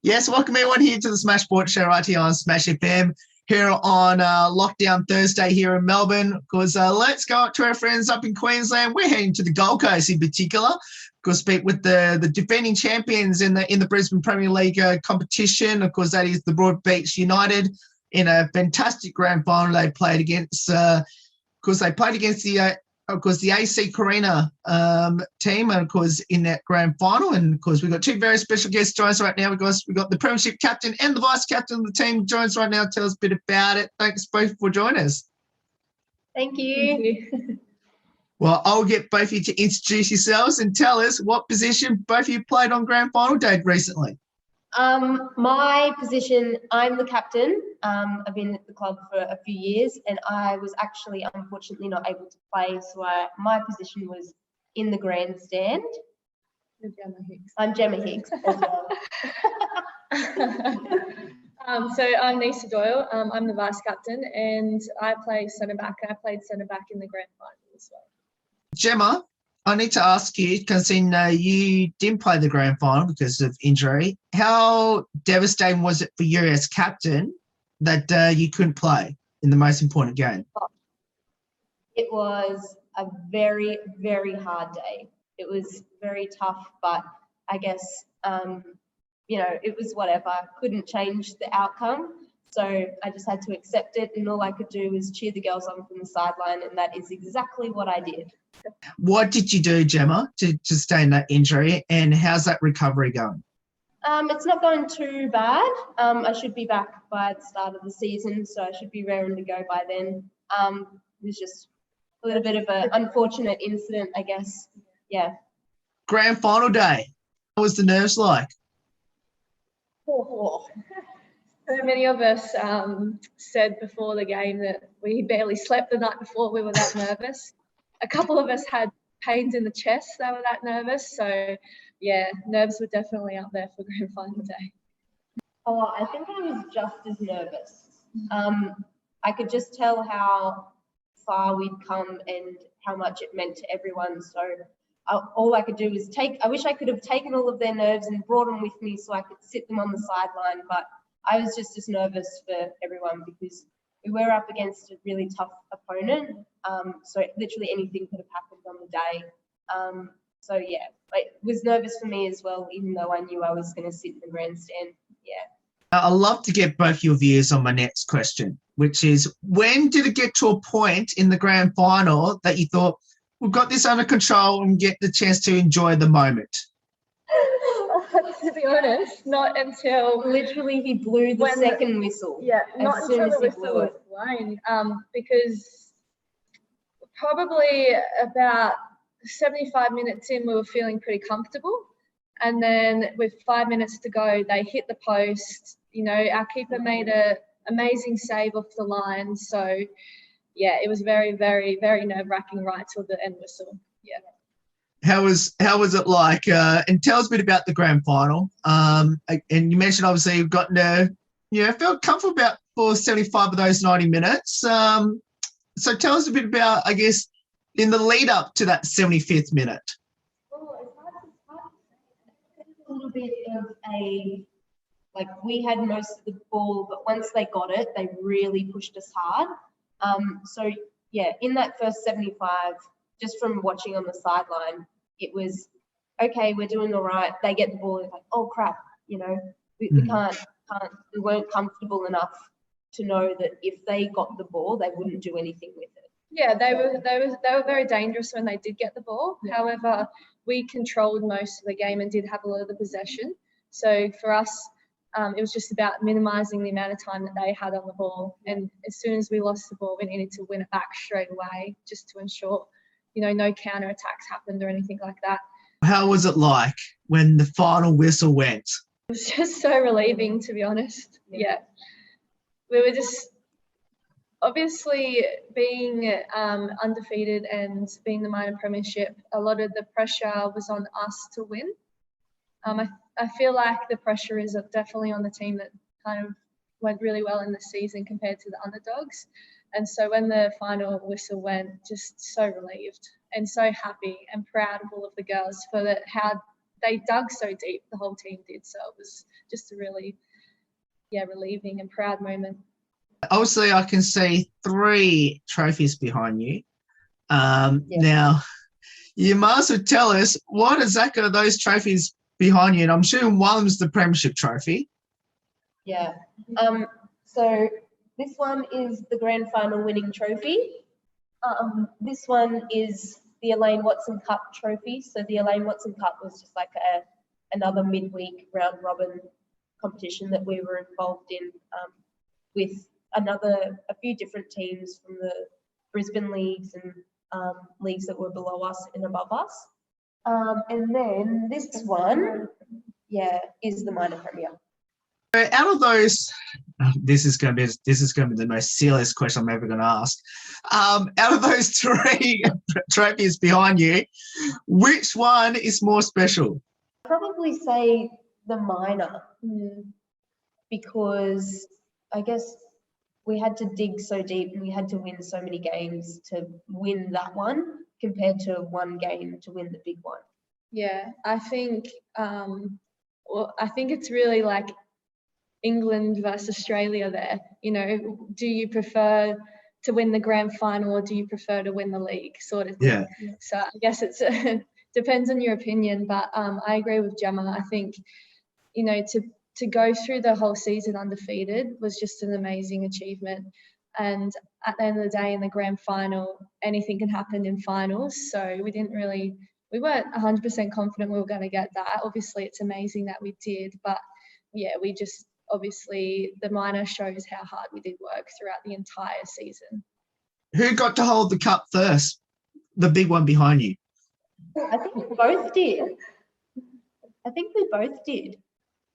Yes, welcome everyone here to the Smash Sports Show right here on Smash FM, here on Lockdown Thursday here in Melbourne. Of course, let's go up to our friends up in Queensland. We're heading to the Gold Coast in particular. Of course, speak with the defending champions in the Brisbane Premier League competition. Of course, that is the Broadbeach United in a fantastic grand final. They played against, the AC Carina team, and of course in that grand final. And of course we've got two very special guests joining us right now. We've got the Premiership captain and the vice captain of the team joining us right now. Tell us a bit about it. Thanks both for joining us. Thank you. Well, I'll get both of you to introduce yourselves and tell us what position both of you played on grand final day recently. My position, I'm the captain. I've been at the club for a few years, and I was actually unfortunately not able to play, so my position was in the grandstand. You're Gemma Higgs. I'm Gemma Higgs as well. So I'm Nisa Doyle. I'm the vice captain, and I play centre back. I played centre back in the grand final as well. Gemma, I need to ask you, considering you didn't play the grand final because of injury, how devastating was it for you as captain that you couldn't play in the most important game? It was a very, very hard day. It was very tough, but I guess, it was whatever. Couldn't change the outcome. So I just had to accept it, and all I could do was cheer the girls on from the sideline, and that is exactly what I did. What did you do, Gemma, to sustain that injury, and how's that recovery going? It's not going too bad. I should be back by the start of the season, so I should be raring to go by then. It was just a little bit of an unfortunate incident, I guess. Yeah. Grand final day, what was the nerves like? So many of us said before the game that we barely slept the night before. We were that nervous. A couple of us had pains in the chest. They were that nervous. So, yeah, nerves were definitely up there for grand final day. Oh, I think I was just as nervous. I could just tell how far we'd come and how much it meant to everyone. So all I could do was I wish I could have taken all of their nerves and brought them with me so I could sit them on the sideline. But I was just as nervous for everyone because we were up against a really tough opponent. So literally anything could have happened on the day. So yeah, it was nervous for me as well, even though I knew I was going to sit in the grandstand. Yeah. I'd love to get both your views on my next question, which is, when did it get to a point in the grand final that you thought, we've got this under control and get the chance to enjoy the moment? To be honest, not until literally he blew the second whistle. Yeah, not until the whistle was blown. Because probably about 75 minutes in, we were feeling pretty comfortable. And then with 5 minutes to go, they hit the post. Our keeper made an amazing save off the line. So, yeah, it was very, very, very nerve-wracking right till the end whistle. Yeah. How was it like? And tell us a bit about the grand final. And you mentioned obviously you've gotten felt comfortable for 75 of those 90 minutes. So tell us a bit about, I guess, in the lead up to that 75th minute. Well, a little bit of we had most of the ball, but once they got it, they really pushed us hard. So yeah, in that first 75, just from watching on the sideline, it was, okay, we're doing all right. They get the ball, it's like, oh crap, we weren't comfortable enough to know that if they got the ball, they wouldn't do anything with it. Yeah, they were very dangerous when they did get the ball. Yeah. However, we controlled most of the game and did have a lot of the possession. So for us, it was just about minimising the amount of time that they had on the ball. And as soon as we lost the ball, we needed to win it back straight away, just to ensure, no counter-attacks happened or anything like that. How was it like when the final whistle went? It was just so relieving, to be honest. Yeah. We were just, obviously, being undefeated and being the minor premiership, a lot of the pressure was on us to win. I feel like the pressure is definitely on the team that kind of went really well in the season compared to the underdogs. And so when the final whistle went, just so relieved and so happy and proud of all of the girls for how they dug so deep, the whole team did. So it was just a really, relieving and proud moment. Obviously, I can see 3 trophies behind you. Now, you must tell us what exactly are those trophies behind you, and I'm sure one was the Premiership trophy. Yeah. So this one is the grand final winning trophy. This one is the Elaine Watson Cup trophy. So the Elaine Watson Cup was just like another midweek round robin competition that we were involved in with a few different teams from the Brisbane leagues and leagues that were below us and above us. And then this one, is the minor premier. Out of those, this is going to be the most silliest question I'm ever going to ask. Out of those 3 trophies behind you, which one is more special? I'd probably say the minor, because I guess we had to dig so deep and we had to win so many games to win that one compared to one game to win the big one. Yeah, I think I think it's really like England versus Australia there. You know, do you prefer to win the grand final or do you prefer to win the league, sort of thing? Yeah. So I guess it's depends on your opinion, but I agree with Gemma. I think, you know, to go through the whole season undefeated was just an amazing achievement. And at the end of the day, in the grand final, anything can happen in finals. So we weren't 100% confident we were going to get that. Obviously, it's amazing that we did, but we just, obviously, the minor shows how hard we did work throughout the entire season. Who got to hold the cup first? The big one behind you. I think we both did.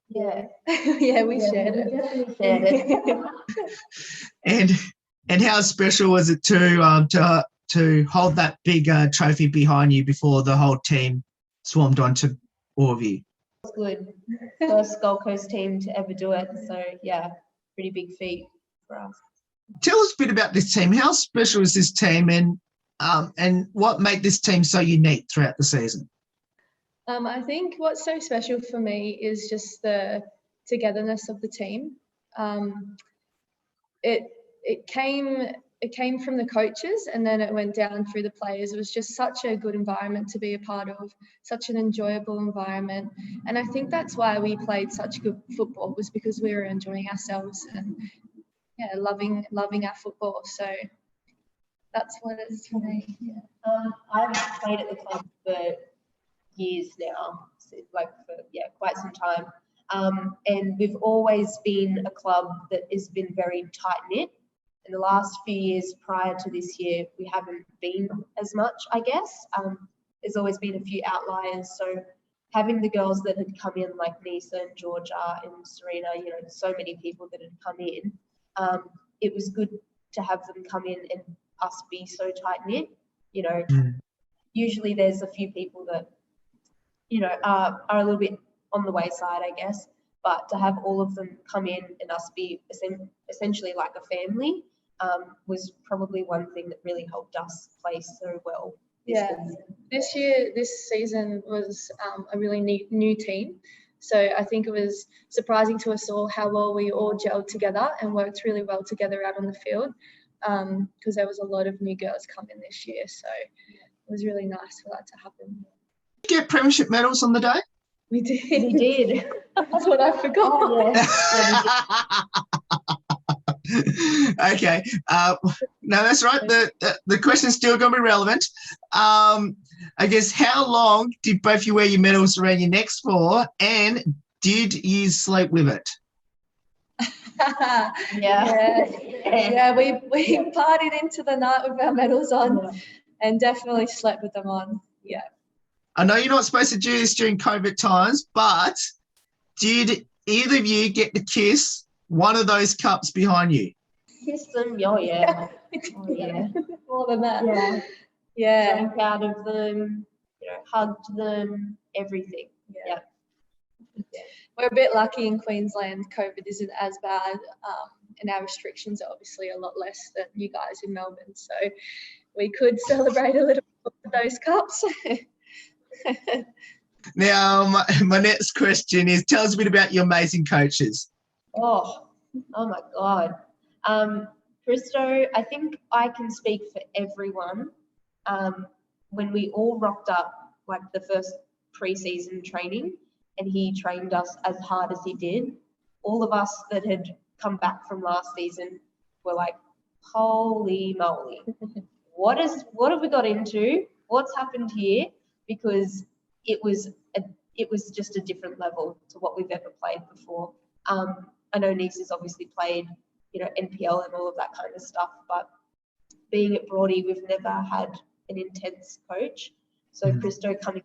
Yeah. We shared it. Definitely shared it. And how special was it to hold that big trophy behind you before the whole team swarmed onto all of you? It was good. First Gold Coast team to ever do it. So pretty big feat for us. Tell us a bit about this team. How special is this team, and what made this team so unique throughout the season? I think what's so special for me is just the togetherness of the team. It came from the coaches and then it went down through the players. It was just such a good environment to be a part of, such an enjoyable environment. And I think that's why we played such good football, was because we were enjoying ourselves and loving our football. So that's what it is for me. I've played at the club for years now, so quite some time. And we've always been a club that has been very tight-knit. In the last few years prior to this year, we haven't been as much, I guess. There's always been a few outliers. So having the girls that had come in, like Nisa and Georgia and Serena, so many people that had come in, it was good to have them come in and us be so tight-knit. Usually there's a few people that, are a little bit on the wayside, I guess. But to have all of them come in and us be essentially like a family was probably one thing that really helped us play so well. This season was a really neat new team. So I think it was surprising to us all how well we all gelled together and worked really well together out on the field, because there was a lot of new girls coming this year. So it was really nice for that to happen. Did you get Premiership medals on the day? We did. We did. That's what I forgot. Okay. No, that's right. The question's still going to be relevant. I guess, how long did both you wear your medals around your necks for, and did you sleep with it? We partied into the night with our medals on and definitely slept with them on. Yeah. I know you're not supposed to do this during COVID times, but did either of you get to kiss one of those cups behind you? Kiss them, oh yeah. More than that. Yeah. Drank out of them, hugged them, everything. Yeah. We're a bit lucky in Queensland. COVID isn't as bad, and our restrictions are obviously a lot less than you guys in Melbourne. So we could celebrate a little bit with those cups. Now, my next question is, tell us a bit about your amazing coaches. Oh my God. Christo, I think I can speak for everyone. When we all rocked up, like the first pre-season training, and he trained us as hard as he did, all of us that had come back from last season were like, holy moly, what have we got into? What's happened here? Because it was just a different level to what we've ever played before. I know Nick's has obviously played, NPL and all of that kind of stuff, but being at Broady, we've never had an intense coach. So Christo coming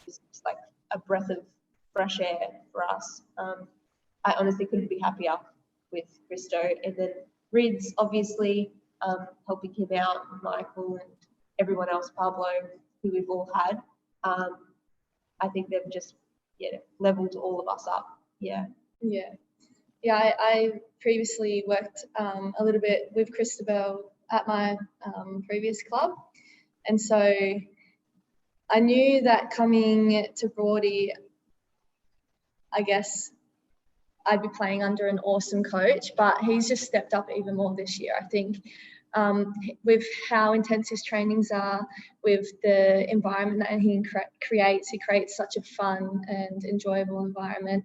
was just like a breath of fresh air for us. I honestly couldn't be happier with Christo. And then Rids, obviously, helping him out, Michael and everyone else, Pablo, who we've all had. I think they've just leveled all of us up. Yeah. I previously worked a little bit with Christabel at my previous club, and so I knew that coming to Broady, I guess I'd be playing under an awesome coach, but he's just stepped up even more this year. I think with how intense his trainings are, with the environment that he creates such a fun and enjoyable environment,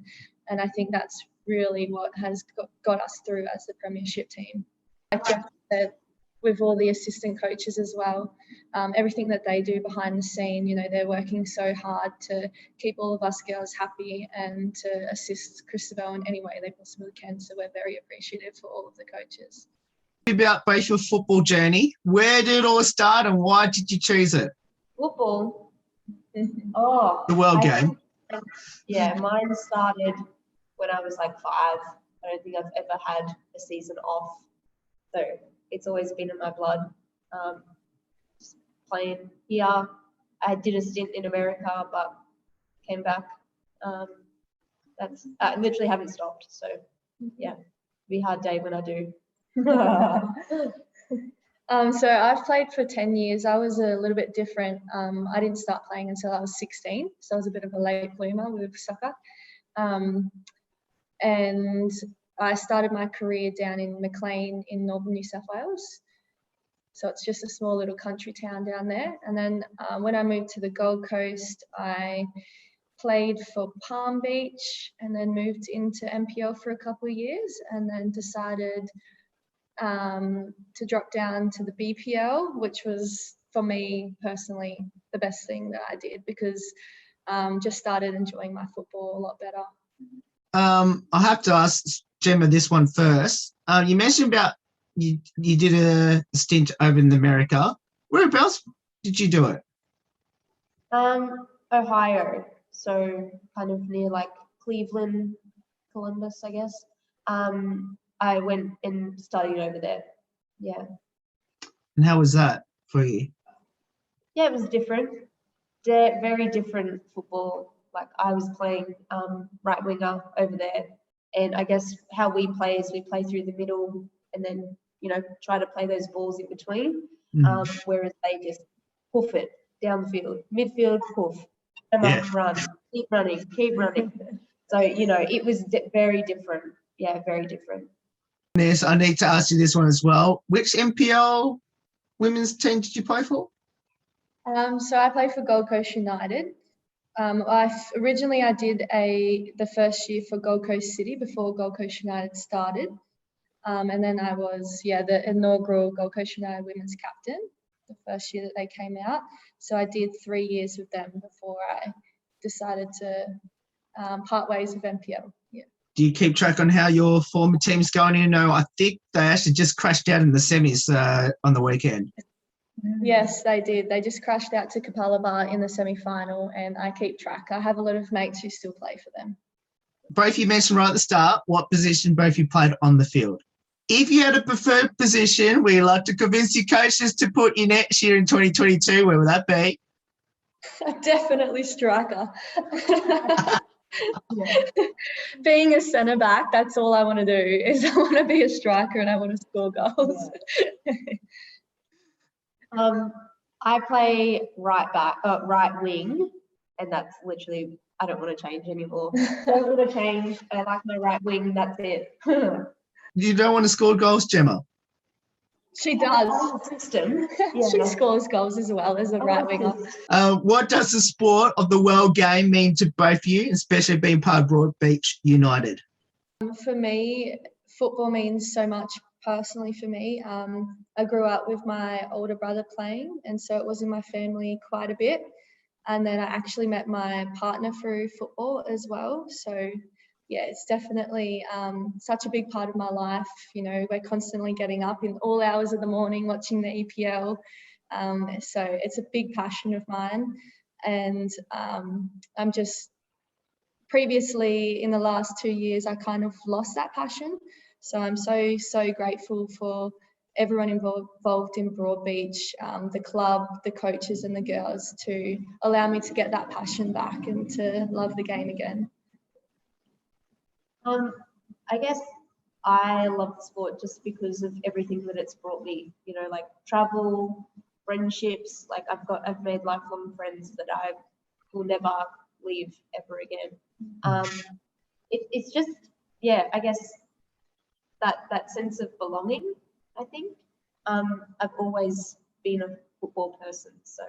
and I think that's really what has got us through as the Premiership team. Like Jeff said, with all the assistant coaches as well, everything that they do behind the scene, they're working so hard to keep all of us girls happy and to assist Christabel in any way they possibly can. So we're very appreciative for all of the coaches. About both your football journey, where did it all start and why did you choose it? Football. Oh, The world game. Mine started when I was like 5. I don't think I've ever had a season off. So it's always been in my blood. Just playing here. I did a stint in America, but came back. I literally haven't stopped. So yeah, it'll be a hard day when I do. So I've played for 10 years. I was a little bit different. I didn't start playing until I was 16. So I was a bit of a late bloomer with soccer. And I started my career down in Maclean in northern New South Wales. So it's just a small little country town down there. And then when I moved to the Gold Coast, I played for Palm Beach and then moved into NPL for a couple of years and then decided to drop down to the BPL, which was for me personally the best thing that I did because just started enjoying my football a lot better. I have to ask Gemma this one first. You mentioned about you did a stint over in America. Whereabouts did you do it? Ohio, so kind of near like Cleveland, Columbus, I guess. I went and studied over there. Yeah. And how was that for you? Yeah, it was different. Very different football. Like I was playing right winger over there, and I guess how we play is we play through the middle and then try to play those balls in between. Whereas they just poof it down the field, midfield poof, run, keep running. So it was very different. Yeah, very different. Yes, I need to ask you this one as well. Which NPL women's team did you play for? So I played for Gold Coast United. Originally I did the first year for Gold Coast City before Gold Coast United started. And then I was, the inaugural Gold Coast United women's captain, the first year that they came out. So I did 3 years with them before I decided to part ways with NPL. Yeah. Do you keep track on how your former team's going? I think they actually just crashed out in the semis on the weekend. Yes, they did. They just crashed out to Capalaba in the semi-final, and I keep track. I have a lot of mates who still play for them. Both you mentioned right at the start what position both you played on the field. If you had a preferred position where you like to convince your coaches to put you next year in 2022, where would that be? Definitely striker. Being a centre back, that's all I want to do. Is I want to be a striker and I want to score goals. I play right wing, and that's literally, I don't want to change anymore. I don't want to change. I like my right wing. That's it. You don't want to score goals, Gemma? She does. System. She scores goals as well as a right winger. What does the sport of the world game mean to both of you, especially being part of Broadbeach United? For me, football means so much personally for me. I grew up with my older brother playing, and so it was in my family quite a bit. And then I actually met my partner through football as well. So yeah, it's definitely such a big part of my life. You know, we're constantly getting up in all hours of the morning watching the EPL. So it's a big passion of mine. And I'm just, previously in the last 2 years, I kind of lost that passion. So I'm so grateful for everyone involved in Broadbeach, the club, the coaches and the girls, to allow me to get that passion back and to love the game again. I guess I love the sport just because of everything that it's brought me, you know, like travel, friendships, like I've made lifelong friends that I will never leave ever again. It's just, yeah, I guess that sense of belonging, I think. I've always been a football person, so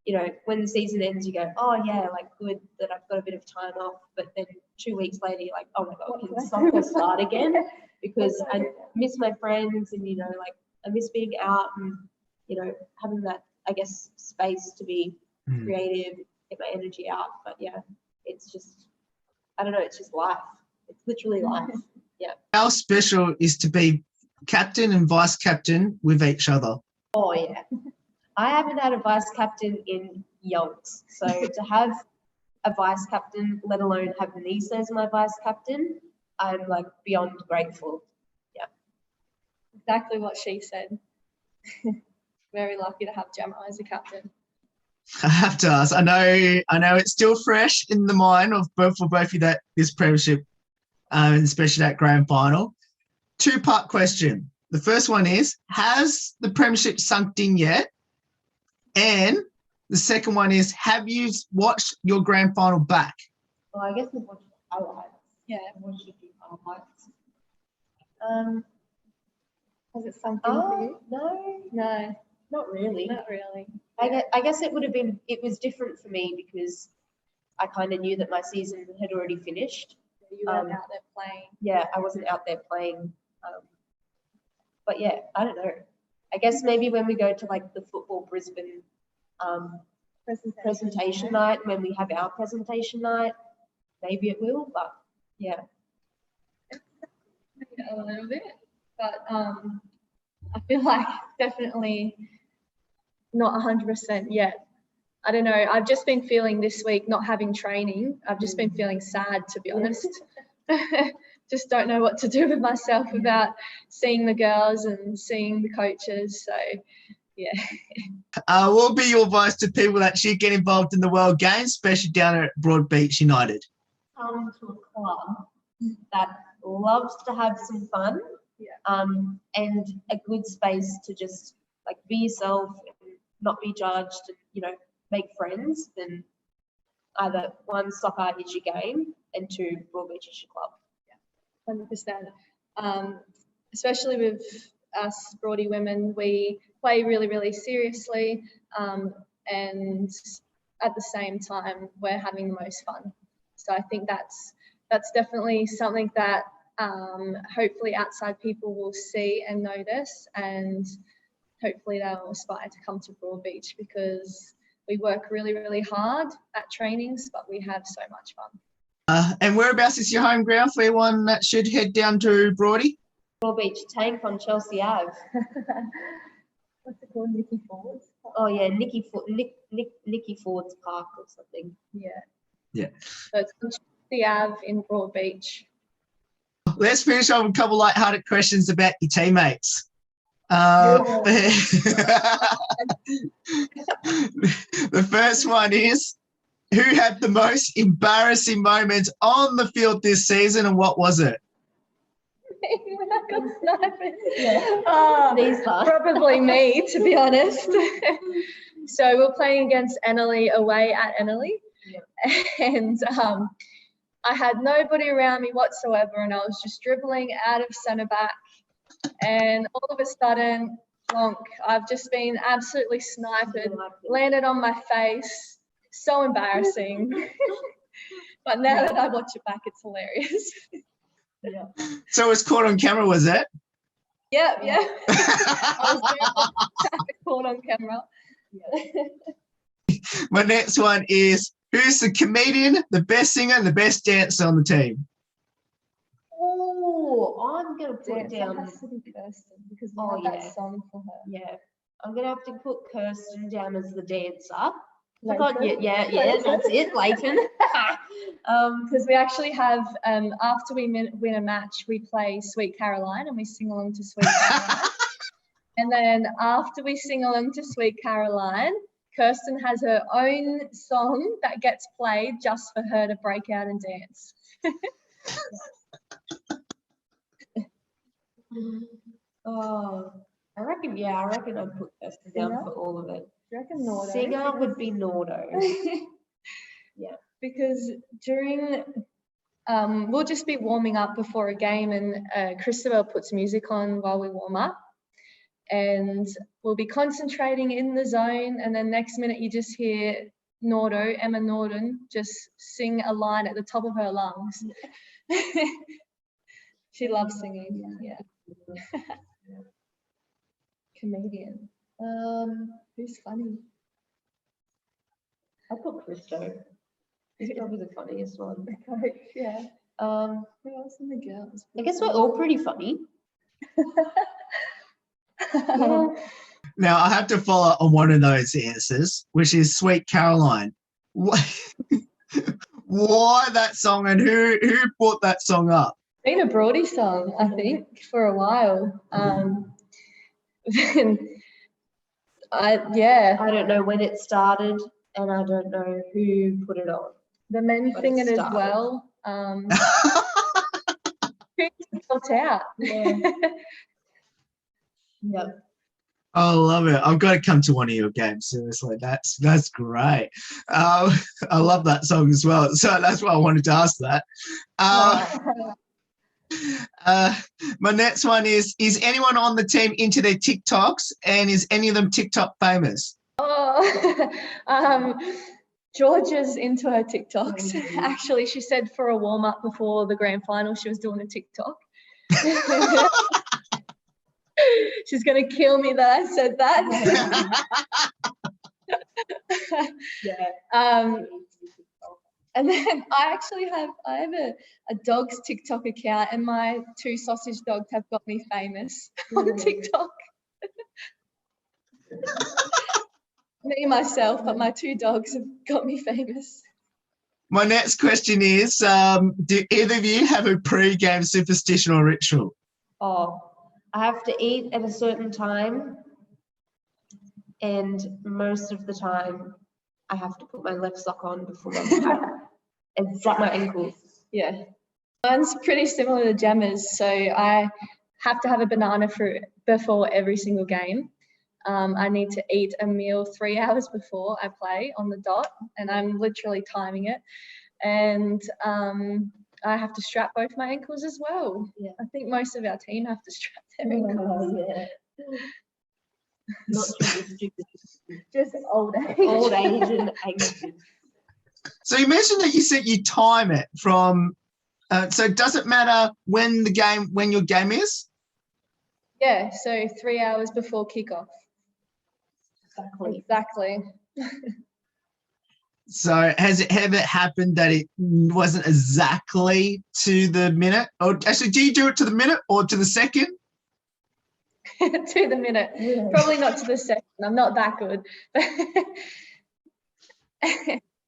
you know, when the season ends, you go, oh yeah, like good that I've got a bit of time off, but then 2 weeks later, you're like, oh my God, can soccer start again? Because I miss my friends and, you know, like I miss being out and, you know, having that, I guess, space to be creative, get my energy out. But yeah, it's just, I don't know, it's just life. It's literally life. Yeah. How special is to be captain and vice captain with each other? Oh yeah. I haven't had a vice captain in yonks. So to have a vice captain, let alone have Nisa as my vice captain, I'm like beyond grateful. Yeah. Exactly what she said. Very lucky to have Gemma as a captain. I have to ask. I know it's still fresh in the mind of both of you, that this premiership, especially that grand final. Two-part question. The first one is, has the premiership sunk in yet? And the second one is, have you watched your grand final back? Well, I guess we've watched the highlights. Yeah. I've watched a few highlights. Has it sunk in for you? No, not really. Not really. I guess it was different for me because I kind of knew that my season had already finished. You weren't out there playing. Yeah, I wasn't out there playing. But yeah, I don't know. I guess maybe when we go to like the Football Brisbane presentation night, when we have our presentation night, maybe it will, but yeah. A little bit, but I feel like definitely not 100% yet. I don't know. I've just been feeling this week not having training. I've just been feeling sad, to be honest. Just don't know what to do with myself without seeing the girls and seeing the coaches. So, yeah. What will be your advice to people that should get involved in the World Games, especially down at Broadbeach United? Come to a club that loves to have some fun, and a good space to just like be yourself and not be judged and, you know, make friends. Then either one, soccer is your game, and two, Broadbeach is your club. 100%. Especially with us Broady women, we play really, really seriously, and at the same time, we're having the most fun. So I think that's definitely something that hopefully outside people will see and notice, and hopefully they'll aspire to come to Broadbeach, because we work really, really hard at trainings, but we have so much fun. And whereabouts is your home ground for anyone that should head down to Broady? Broadbeach Tank on Chelsea Ave. What's it called? Nikiforides? Oh yeah, Nikiforides Park or something. Yeah. So it's on Chelsea Ave in Broadbeach. Let's finish off with a couple light-hearted questions about your teammates. The first one is, who had the most embarrassing moments on the field this season, and what was it? When I got sniped. These Probably me, to be honest. So we're playing against Ennerley away at Ennerley, And I had nobody around me whatsoever, and I was just dribbling out of centre back. And all of a sudden, plonk, I've just been absolutely sniped, landed on my face. So embarrassing. But now that I watch it back, it's hilarious. Yeah. So it was caught on camera, was it? Yeah. I was caught on camera. My next one is, who's the comedian, the best singer, and the best dancer on the team? Oh, I'm gonna put That down. has to be Kirsten because we Oh, had that yeah. song for her. Yeah, I'm gonna have to put Kirsten down as the dancer. Leighton? Yeah, that's it, Leighton. Because we actually have, after we win a match, we play Sweet Caroline and we sing along to Sweet Caroline. And then after we sing along to Sweet Caroline, Kirsten has her own song that gets played just for her to break out and dance. Oh, I reckon I'd put Kirsten down Singer? for all of it. Do you reckon Nordo? Singer would be Nordo. Yeah. Because during, we'll just be warming up before a game, and Christabel puts music on while we warm up. And we'll be concentrating in the zone, and then next minute you just hear Nordo, Emma Norden, just sing a line at the top of her lungs. She loves singing, yeah. Comedian. Who's funny? I'd put Christo. He's probably the funniest one. Coach, yeah. Who else in the girls? I guess we're all pretty funny. Yeah. Now, I have to follow on one of those answers, which is Sweet Caroline. Why that song, and who brought that song up? Been a Broadie song, I think, for a while. I don't know when it started, and I don't know who put it on. The men But sing it it as started. well. Built out. Yeah. Yep. I love it. I've got to come to one of your games. Seriously, that's great. I love that song as well. So that's why I wanted to ask that. My next one is anyone on the team into their TikToks, and is any of them TikTok famous? Georgia's into her TikToks. Actually, she said for a warm up before the grand final, she was doing a TikTok. She's going to kill me that I said that. Yeah. And then I have a dog's TikTok account, and my 2 sausage dogs have got me famous on TikTok. Me, myself, but my 2 dogs have got me famous. My next question is, do either of you have a pre-game superstition or ritual? Oh, I have to eat at a certain time, and most of the time I have to put my left sock on before and strap my ankles. Yeah. Mine's pretty similar to Gemma's, so I have to have a banana fruit before every single game. I need to eat a meal 3 hours before I play on the dot, and I'm literally timing it. And I have to strap both my ankles as well. Yeah. I think most of our team have to strap their ankles. Yeah. Not just stupid. Just old age. Old age and ages. So you mentioned that you said you time it from. So does it matter when your game is? Yeah, so 3 hours before kickoff. Exactly. So has it ever happened that it wasn't exactly to the minute? Or actually, do you do it to the minute or to the second? To the minute. Yeah. Probably not to the second. I'm not that good.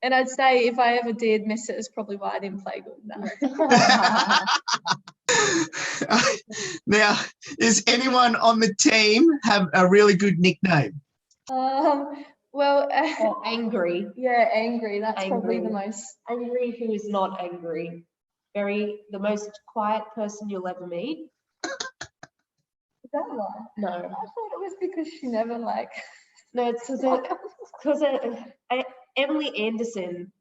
And I'd say if I ever did miss it, it's probably why I didn't play good. No. Now, does anyone on the team have a really good nickname? Well, angry. Yeah, angry. That's angry. Probably the most. Angry who is not angry. The most quiet person you'll ever meet. Is that a lie? No. I thought it was because she never No, it's because Emily Anderson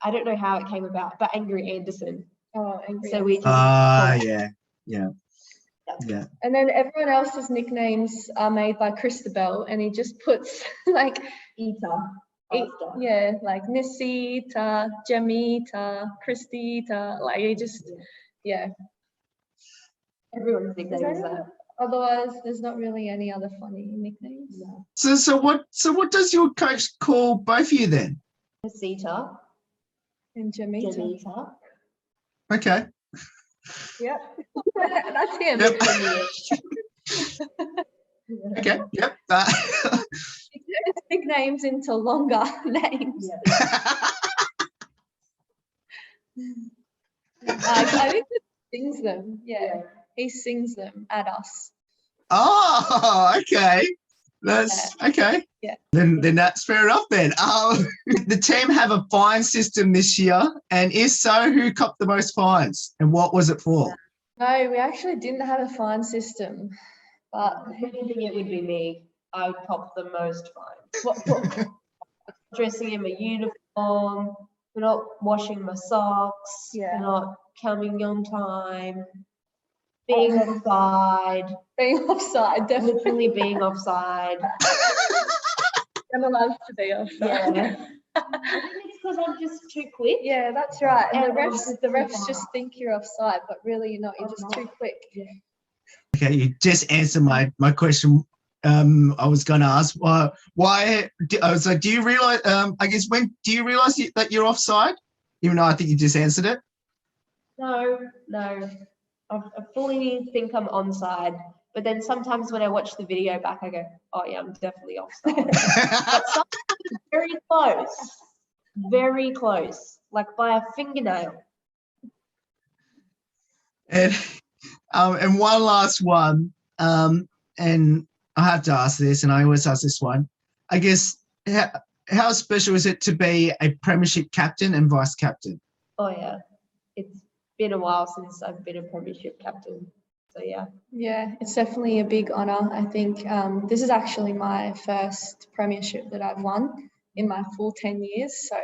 I don't know how it came about, but Angry Anderson. Oh, angry. So we just Yeah. And then everyone else's nicknames are made by Christabel, and he just puts like like Nisita, Jamita, Christita, like he just everyone's nickname is that. Otherwise, there's not really any other funny nicknames. No. So what does your coach call both of you then? Nisita, And Jamita. Jamita. Okay. Yep. That's him. Yep. Okay. Yep. He turns nicknames into longer names. I think he sings them. Yeah. He sings them at us. Oh, okay. That's okay. Yeah. Then that's fair enough then. The team have a fine system this year, and if so, who copped the most fines, and what was it for? No, we actually didn't have a fine system, but I think it would be me. I would cop the most fines. Dressing in my uniform, for not washing my socks, for not coming on time, being offside. being offside, definitely. Literally being offside. Emma loves to be offside. Yeah. I think it's because I'm just too quick. Yeah, that's right. And And the refs just think you're offside, but really you're not. You're just too quick. Okay, you just answered my question. I was going to ask why. So do you realize? I guess when do you realize that you're offside? Even though I think you just answered it. No. I fully think I'm onside, but then sometimes when I watch the video back, I go, "Oh yeah, I'm definitely offside." But sometimes it's very close, like by a fingernail. And one last one, and I have to ask this, and I always ask this one. I guess how special is it to be a Premiership captain and vice captain? Oh yeah, it's been a while since I've been a Premiership captain, so yeah. Yeah, it's definitely a big honour. I think this is actually my first Premiership that I've won in my full 10 years. So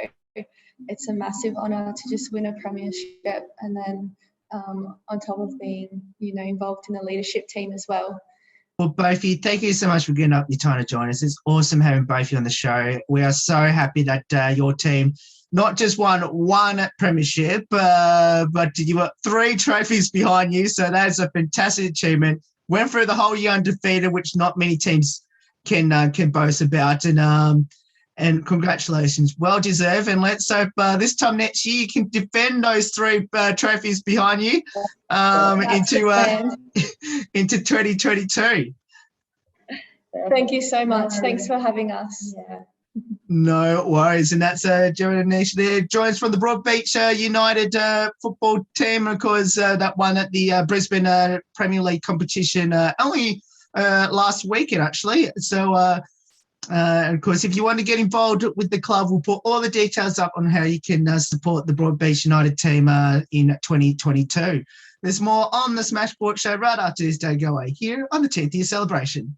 it's a massive honour to just win a Premiership, and then on top of being, involved in the leadership team as well. Well, both of you, thank you so much for getting up your time to join us. It's awesome having both of you on the show. We are so happy that your team not just won one Premiership, but you got 3 trophies behind you. So that's a fantastic achievement. Went through the whole year undefeated, which not many teams can boast about. And congratulations, well deserved. And let's hope this time next year you can defend those 3 trophies behind you into 2022. Thank you so much. Thanks for having us. Yeah. No worries. And that's Jared Anish there, joins from the Broadbeach United football team, of course, that won at the Brisbane Premier League competition only last weekend, actually. So, of course, if you want to get involved with the club, we'll put all the details up on how you can support the Broadbeach United team in 2022. There's more on the Smash Sport Show right after this day go away here on the 10th year celebration.